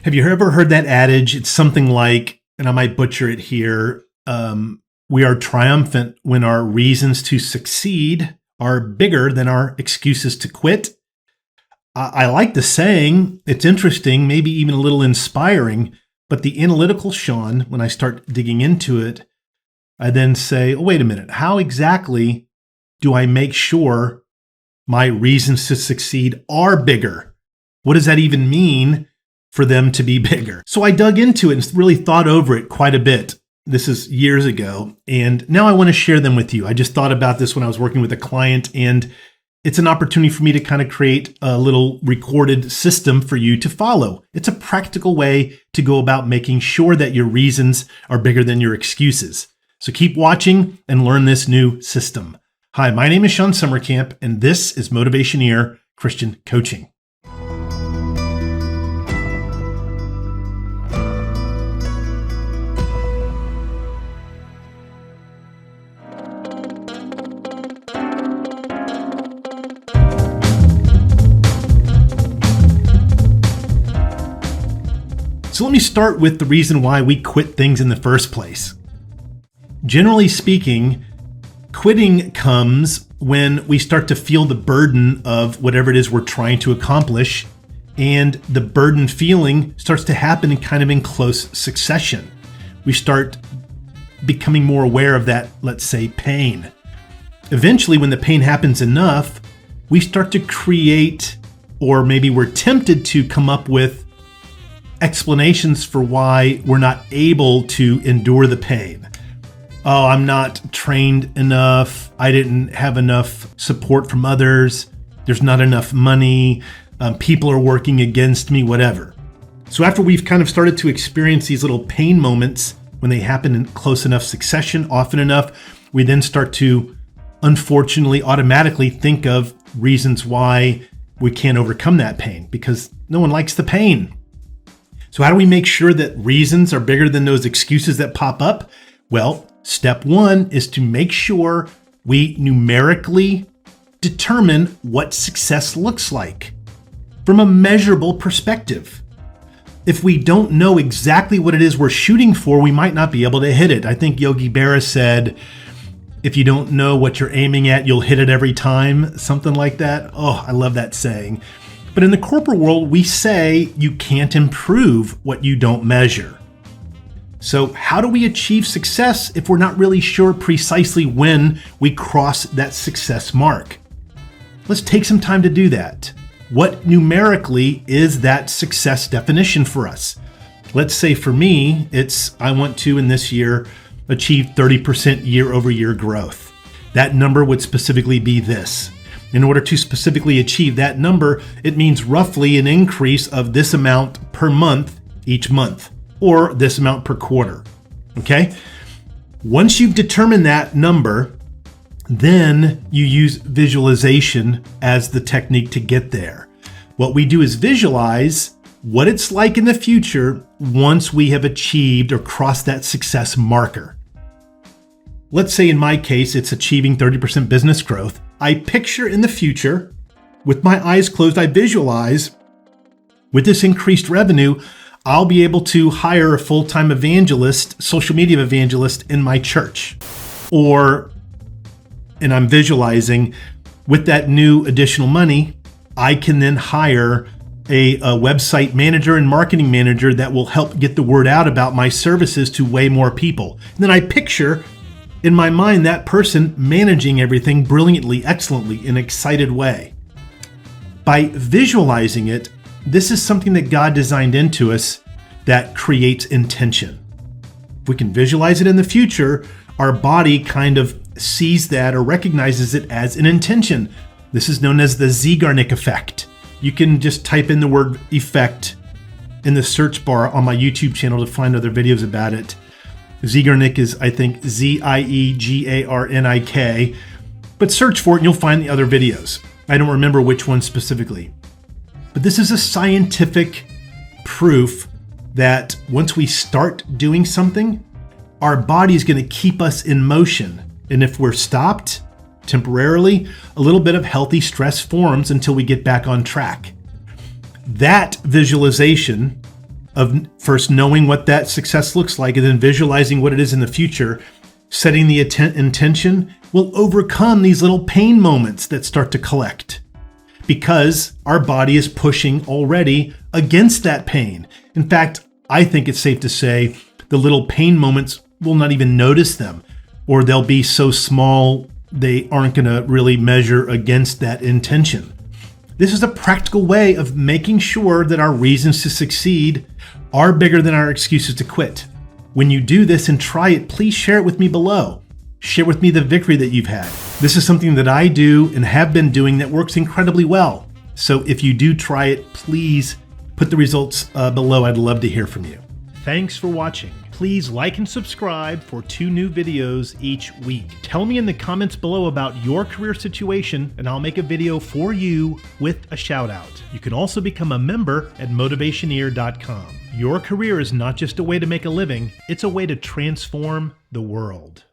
Have you ever heard that adage? It's something like, and I might butcher it here, we are triumphant when our reasons to succeed are bigger than our excuses to quit. I like the saying. It's interesting, maybe even a little inspiring, but the analytical Shawn, when I start digging into it, I then say, oh, wait a minute, how exactly do I make sure my reasons to succeed are bigger? What does that even mean for them to be bigger? So I dug into it and really thought over it quite a bit. This is years ago, and now I want to share them with you. I just thought about this when I was working with a client, and it's an opportunity for me to kind of create a little recorded system for you to follow. It's a practical way to go about making sure that your reasons are bigger than your excuses. So keep watching and learn this new system. Hi, my name is Shawn Sommerkamp, and this is Motivationeer Christian Coaching. So let me start with the reason why we quit things in the first place. Generally speaking, quitting comes when we start to feel the burden of whatever it is we're trying to accomplish, and the burden feeling starts to happen in close succession. We start becoming more aware of that, let's say, pain. Eventually, when the pain happens enough, we start to create, or maybe we're tempted to come up with explanations for why we're not able to endure the pain. Oh, I'm not trained enough. I didn't have enough support from others. There's not enough money. People are working against me, whatever. So after we've kind of started to experience these little pain moments, when they happen in close enough succession, often enough, we then start to, unfortunately, automatically think of reasons why we can't overcome that pain, because no one likes the pain. So how do we make sure that reasons are bigger than those excuses that pop up? Well, step one is to make sure we numerically determine what success looks like from a measurable perspective. If we don't know exactly what it is we're shooting for, we might not be able to hit it. I think Yogi Berra said, if you don't know what you're aiming at, you'll hit it every time, something like that. Oh, I love that saying. But in the corporate world, we say you can't improve what you don't measure. So how do we achieve success if we're not really sure precisely when we cross that success mark? Let's take some time to do that. What numerically is that success definition for us? Let's say for me, I want to, in this year, achieve 30% year-over-year growth. That number would specifically be this. In order to specifically achieve that number, it means roughly an increase of this amount per month each month, or this amount per quarter. Okay? Once you've determined that number, then you use visualization as the technique to get there. What we do is visualize what it's like in the future once we have achieved or crossed that success marker. Let's say in my case, it's achieving 30% business growth. I picture in the future, with my eyes closed, I visualize with this increased revenue, I'll be able to hire a full-time evangelist, social media evangelist in my church. And I'm visualizing with that new additional money, I can then hire a website manager and marketing manager that will help get the word out about my services to way more people. And then I picture in my mind that person managing everything brilliantly, excellently, in an excited way. By visualizing it, this is something that God designed into us that creates intention. If we can visualize it in the future, our body kind of sees that or recognizes it as an intention. This is known as the Zeigarnik effect. You can just type in the word effect in the search bar on my YouTube channel to find other videos about it. Zeigarnik is, I think, Zeigarnik, but search for it and you'll find the other videos. I don't remember which one specifically. But this is a scientific proof that once we start doing something, our body is going to keep us in motion. And if we're stopped temporarily, a little bit of healthy stress forms until we get back on track. That visualization of first knowing what that success looks like and then visualizing what it is in the future, setting the intention will overcome these little pain moments that start to collect because our body is pushing already against that pain. In fact, I think it's safe to say the little pain moments will not even notice them, or they'll be so small they aren't going to really measure against that intention. This is a practical way of making sure that our reasons to succeed are bigger than our excuses to quit. When you do this and try it, please share it with me below. Share with me the victory that you've had. This is something that I do and have been doing that works incredibly well. So if you do try it, please put the results below. I'd love to hear from you. Thanks for watching. Please like and subscribe for 2 new videos each week. Tell me in the comments below about your career situation and I'll make a video for you with a shout out. You can also become a member at Motivationeer.com. Your career is not just a way to make a living, it's a way to transform the world.